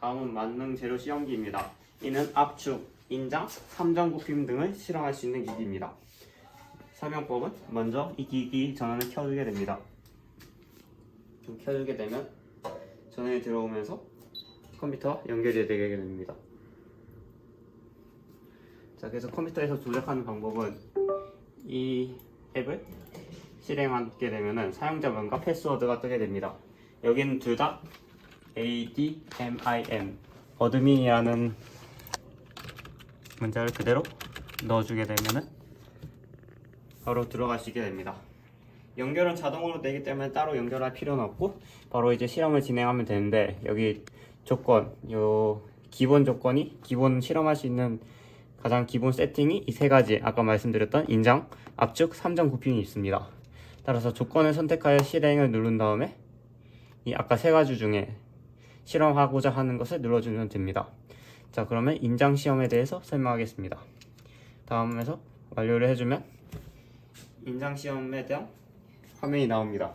다음은 만능 재료 시험기입니다. 이는 압축, 인장, 3장 굽힘 등을 실험할 수 있는 기기입니다. 사용법은 먼저 이 기기 전원을 켜주게 됩니다. 켜주게 되면 전원이 들어오면서 컴퓨터와 연결이 되게 됩니다. 자, 그래서 컴퓨터에서 조작하는 방법은 이 앱을 실행하게 되면 사용자명과 패스워드가 뜨게 됩니다. 여기는 둘 다 ADMIN 어드민이라는 문자를 그대로 넣어주게 되면 바로 들어갈 수 있게 됩니다. 연결은 자동으로 되기 때문에 따로 연결할 필요는 없고 바로 이제 실험을 진행하면 되는데, 여기 조건, 기본 조건이, 기본 실험할 수 있는 가장 기본 세팅이 이 세 가지, 아까 말씀드렸던 인장, 압축, 3장 굽힘이 있습니다. 따라서 조건을 선택하여 실행을 누른 다음에 이 아까 세 가지 중에 실험하고자 하는 것을 눌러주면 됩니다. 자, 그러면 인장 시험에 대해서 설명하겠습니다. 다음에서 완료를 해주면 인장 시험에 대한 화면이 나옵니다.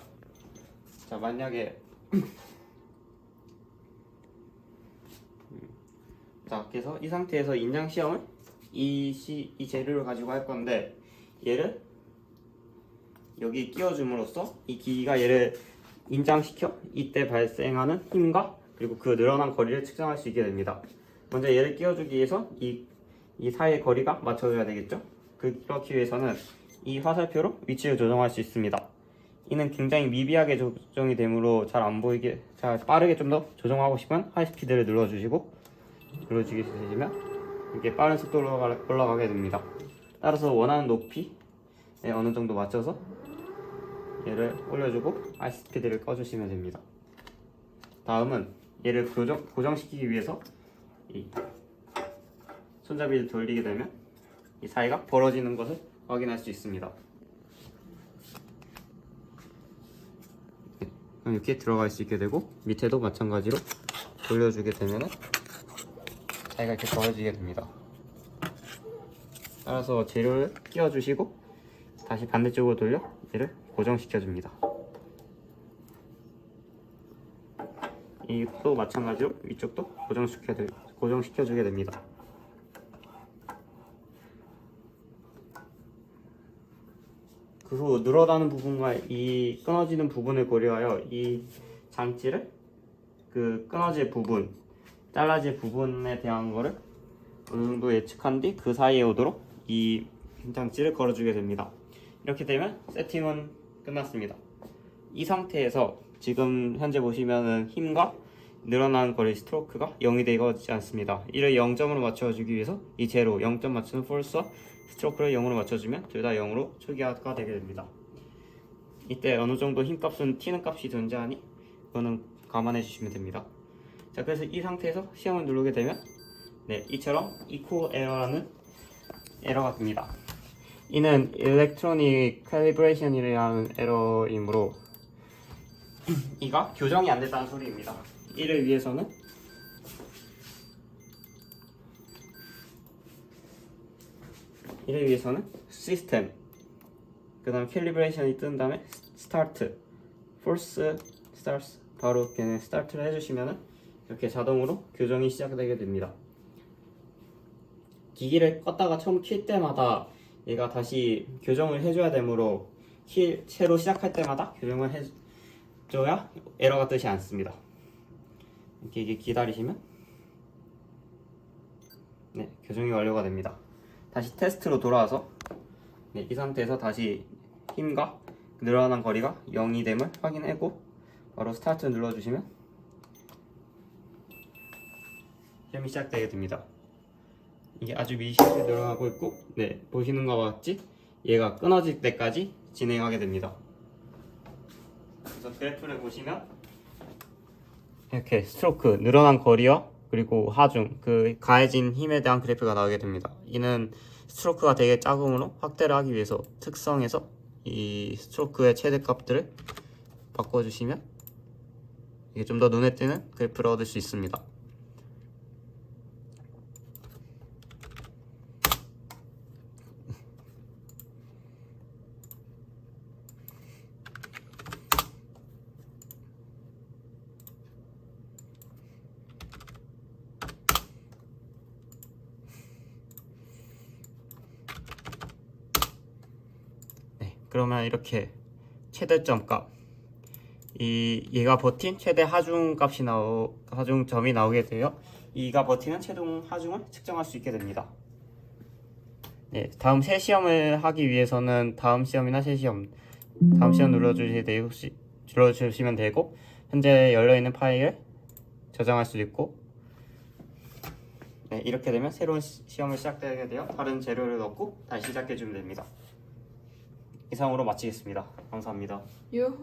자, 만약에 자, 그래서 이 상태에서 인장 시험을 이 재료를 가지고 할 건데, 얘를 여기 끼워줌으로써 이 기기가 얘를 인장시켜 이때 발생하는 힘과 그리고 그 늘어난 거리를 측정할 수 있게 됩니다. 먼저 얘를 끼워주기 위해서 이 사이의 거리가 맞춰져야 되겠죠. 그렇기 위해서는 이 화살표로 위치를 조정할 수 있습니다. 이는 굉장히 미비하게 조정이 되므로 잘 안 보이게, 잘 빠르게 좀 더 조정하고 싶으면 하이스피드를 눌러주게 되시면 이렇게 빠른 속도로 올라가게 됩니다. 따라서 원하는 높이에 어느 정도 맞춰서 얘를 올려주고 하이스피드를 꺼주시면 됩니다. 다음은 얘를 고정시키기 위해서 이 손잡이를 돌리게 되면 이 사이가 벌어지는 것을 확인할 수 있습니다. 이렇게 들어갈 수 있게 되고, 밑에도 마찬가지로 돌려주게 되면 사이가 이렇게 벌어지게 됩니다. 따라서 재료를 끼워주시고 다시 반대쪽으로 돌려 얘를 고정시켜줍니다. 이것도 마찬가지로 위쪽도 고정시켜주게 됩니다. 그 후 늘어나는 부분과 이 끊어지는 부분을 고려하여 이 장치를 그 끊어질 부분, 잘라질 부분에 대한 거를 어느 정도 예측한 뒤 그 사이에 오도록 이 장치를 걸어주게 됩니다. 이렇게 되면 세팅은 끝났습니다. 이 상태에서 지금 현재 보시면은 힘과 늘어나는 거리 스트로크가 0이 되지 않습니다. 이를 0점으로 맞춰주기 위해서 이 제로 0점 맞추는 폴스와 스트로크를 0으로 맞춰주면 둘 다 0으로 초기화가 되게 됩니다. 이때 어느 정도 힘값은 튀는 값이 존재하니 그거는 감안해 주시면 됩니다. 자, 그래서 이 상태에서 시험을 누르게 되면 이처럼 equal error라는 에러가 듭니다. 이는 electronic calibration이라는 에러이므로 이가 교정이 안 됐다는 소리입니다. 이를 위해서는 시스템, 그 다음 캘리브레이션이 뜬 다음에 스타트, force starts, 바로 그냥 스타트를 해주시면 이렇게 자동으로 교정이 시작되게 됩니다. 기기를 껐다가 처음 킬 때마다 얘가 다시 교정을 해줘야 되므로 새로 시작할 때마다 교정을 해줘야 에러가 뜨지 않습니다. 이렇게 기다리시면 교정이 완료가 됩니다. 다시 테스트로 돌아와서 이 상태에서 다시 힘과 늘어난 거리가 0이 됨을 확인하고 바로 스타트 눌러주시면 시험이 시작되게 됩니다. 이게 아주 미시하게 늘어나고 있고, 보시는 것과 같이 얘가 끊어질 때까지 진행하게 됩니다. 그래서 그래프를 보시면 이렇게 스트로크, 늘어난 거리와 그리고 하중, 그 가해진 힘에 대한 그래프가 나오게 됩니다. 이는 스트로크가 되게 작음으로 확대를 하기 위해서 특성에서 이 스트로크의 최대값들을 바꿔주시면 이게 좀 더 눈에 띄는 그래프를 얻을 수 있습니다. 그러면 이렇게 최대점 값, 얘가 버틴 최대 하중점이 나오게 되어 이가 버티는 최종 하중을 측정할 수 있게 됩니다. 네, 다음 새 시험을 하기 위해서는 다음 시험이나 새 시험, 다음 시험 눌러주시면 되고, 현재 열려있는 파일을 저장할 수 있고, 네, 이렇게 되면 새로운 시험을 시작되게 되어 다른 재료를 넣고 다시 시작해주면 됩니다. 이상으로 마치겠습니다. 감사합니다. 유후.